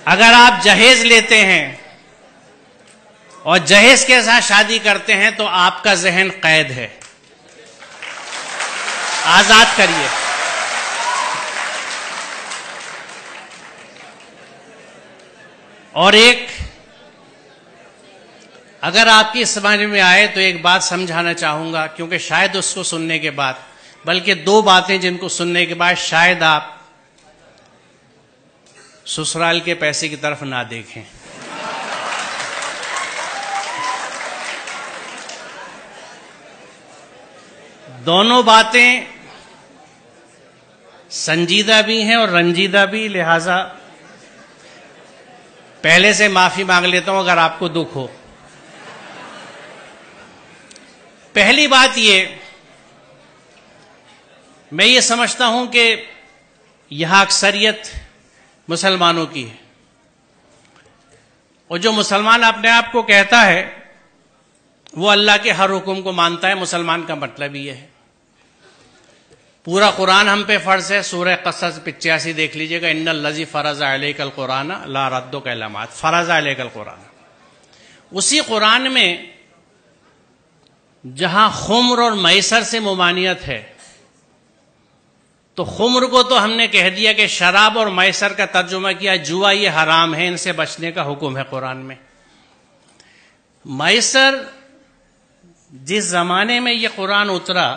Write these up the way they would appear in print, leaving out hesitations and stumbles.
اگر آپ جہیز لیتے ہیں اور جہیز کے ساتھ شادی کرتے ہیں تو آپ کا ذہن قید ہے. آزاد کریے. اور ایک اگر آپ کی سمجھ میں آئے تو ایک بات سمجھانا چاہوں گا، کیونکہ شاید اس کو سننے کے بعد، بلکہ دو باتیں جن کو سننے کے بعد شاید آپ سسرال کے پیسے کی طرف نہ دیکھیں. دونوں باتیں سنجیدہ بھی ہیں اور رنجیدہ بھی، لہذا پہلے سے معافی مانگ لیتا ہوں اگر آپ کو دکھ ہو. پہلی بات یہ، میں یہ سمجھتا ہوں کہ یہاں اکثریت مسلمانوں کی ہے، اور جو مسلمان اپنے آپ کو کہتا ہے وہ اللہ کے ہر حکم کو مانتا ہے. مسلمان کا مطلب یہ ہے. پورا قرآن ہم پہ فرض ہے. سورہ قصص 85 دیکھ لیجئے گا. ان الذی فرض علیک القرآن لا ردک الی معاد، فرض علیک القرآن. اسی قرآن میں جہاں خمر اور میسر سے ممانعت ہے، تو خمر کو تو ہم نے کہہ دیا کہ شراب، اور میسر کا ترجمہ کیا جوا، یہ حرام ہے، ان سے بچنے کا حکم ہے قرآن میں. میسر، جس زمانے میں یہ قرآن اترا،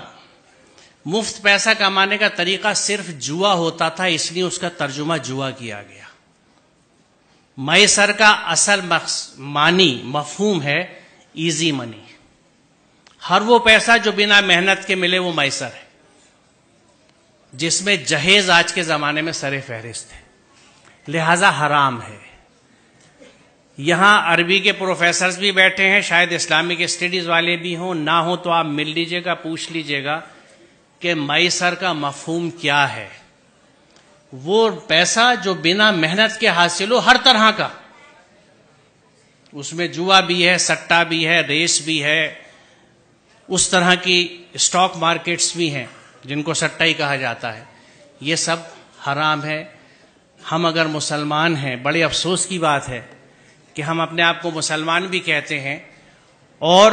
مفت پیسہ کمانے کا طریقہ صرف جوا ہوتا تھا، اس لیے اس کا ترجمہ جوا کیا گیا. میسر کا اصل معنی مفہوم ہے ایزی منی. ہر وہ پیسہ جو بنا محنت کے ملے وہ میسر ہے، جس میں جہیز آج کے زمانے میں سر فہرست ہے، لہذا حرام ہے. یہاں عربی کے پروفیسرز بھی بیٹھے ہیں، شاید اسلامک اسٹڈیز والے بھی ہوں، نہ ہوں تو آپ مل لیجئے گا، پوچھ لیجئے گا کہ میسر کا مفہوم کیا ہے. وہ پیسہ جو بنا محنت کے حاصل ہو، ہر طرح کا، اس میں جوا بھی ہے، سٹا بھی ہے، ریس بھی ہے، اس طرح کی اسٹاک مارکیٹس بھی ہیں جن کو سٹا ہی کہا جاتا ہے. یہ سب حرام ہے. ہم اگر مسلمان ہیں، بڑے افسوس کی بات ہے کہ ہم اپنے آپ کو مسلمان بھی کہتے ہیں اور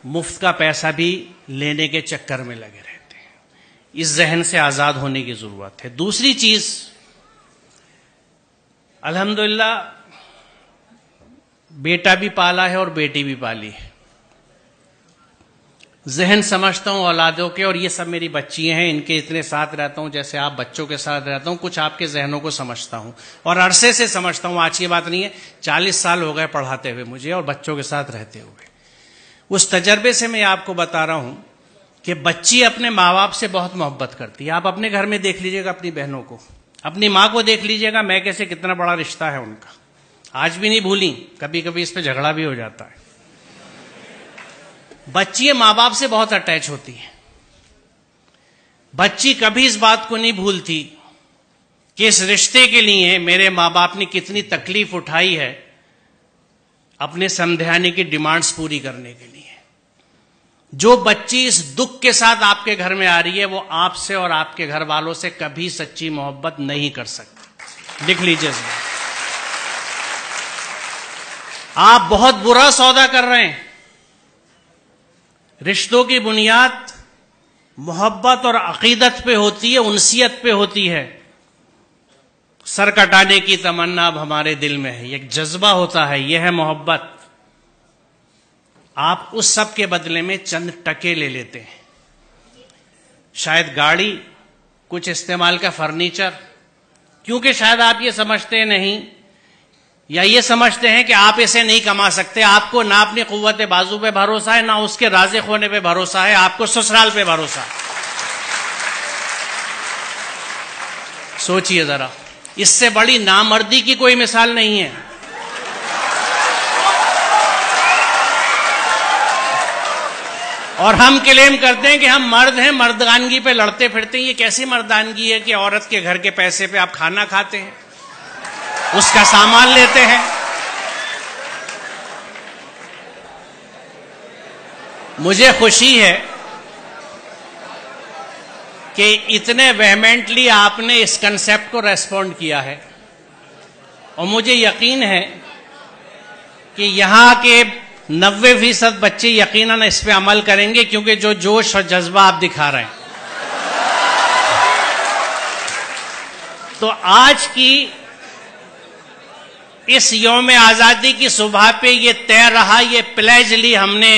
مفت کا پیسہ بھی لینے کے چکر میں لگے رہتے ہیں. اس ذہن سے آزاد ہونے کی ضرورت ہے. دوسری چیز، الحمدللہ بیٹا بھی پالا ہے اور بیٹی بھی پالی ہے. ذہن سمجھتا ہوں اولادوں کے، اور یہ سب میری بچی ہیں، ان کے اتنے ساتھ رہتا ہوں جیسے آپ بچوں کے ساتھ رہتا ہوں. کچھ آپ کے ذہنوں کو سمجھتا ہوں اور عرصے سے سمجھتا ہوں. آج کی بات نہیں ہے، 40 سال ہو گئے پڑھاتے ہوئے مجھے اور بچوں کے ساتھ رہتے ہوئے. اس تجربے سے میں آپ کو بتا رہا ہوں کہ بچی اپنے ماں باپ سے بہت محبت کرتی ہے. آپ اپنے گھر میں دیکھ لیجئے گا، اپنی بہنوں کو، اپنی ماں کو دیکھ لیجئے گا، میں کیسے کتنا بڑا رشتہ ہے ان کا، آج بھی نہیں بھولی. کبھی کبھی اس پہ جھگڑا بھی ہو جاتا ہے. بچی ماں باپ سے بہت اٹیچ ہوتی ہے. بچی کبھی اس بات کو نہیں بھولتی کہ اس رشتے کے لیے میرے ماں باپ نے کتنی تکلیف اٹھائی ہے اپنے سمدھانے کی ڈیمانڈز پوری کرنے کے لیے. جو بچی اس دکھ کے ساتھ آپ کے گھر میں آ رہی ہے، وہ آپ سے اور آپ کے گھر والوں سے کبھی سچی محبت نہیں کر سکتی. لکھ لیجیے. آپ بہت برا سودا کر رہے ہیں. رشتوں کی بنیاد محبت اور عقیدت پہ ہوتی ہے، انسیت پہ ہوتی ہے. سر کٹانے کی تمنا اب ہمارے دل میں ہے، ایک جذبہ ہوتا ہے، یہ ہے محبت. آپ اس سب کے بدلے میں چند ٹکے لے لیتے ہیں. شاید گاڑی، کچھ استعمال کا فرنیچر، کیونکہ شاید آپ یہ سمجھتے نہیں یا یہ سمجھتے ہیں کہ آپ اسے نہیں کما سکتے. آپ کو نہ اپنی قوت بازو پہ بھروسہ ہے، نہ اس کے رازق ہونے پہ بھروسہ ہے، آپ کو سسرال پہ بھروسہ ہے. سوچئے ذرا، اس سے بڑی نامردی کی کوئی مثال نہیں ہے. اور ہم کلیم کرتے ہیں کہ ہم مرد ہیں، مردانگی پہ لڑتے پھرتے ہیں. یہ کیسی مردانگی ہے کہ عورت کے گھر کے پیسے پہ آپ کھانا کھاتے ہیں، اس کا سامان لیتے ہیں. مجھے خوشی ہے کہ اتنے ویہمنٹلی آپ نے اس کنسپٹ کو ریسپونڈ کیا ہے اور مجھے یقین ہے کہ یہاں کے 90% بچے یقیناً اس پہ عمل کریں گے، کیونکہ جو جوش اور جذبہ آپ دکھا رہے ہیں. تو آج کی اس یوم آزادی کی صبح پہ یہ طے رہا، یہ پلیج لی ہم نے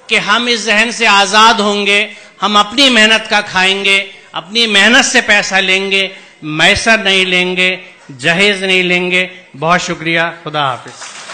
کہ ہم اس ذہن سے آزاد ہوں گے، ہم اپنی محنت کا کھائیں گے، اپنی محنت سے پیسہ لیں گے، میسر نہیں لیں گے، جہیز نہیں لیں گے. بہت شکریہ. خدا حافظ.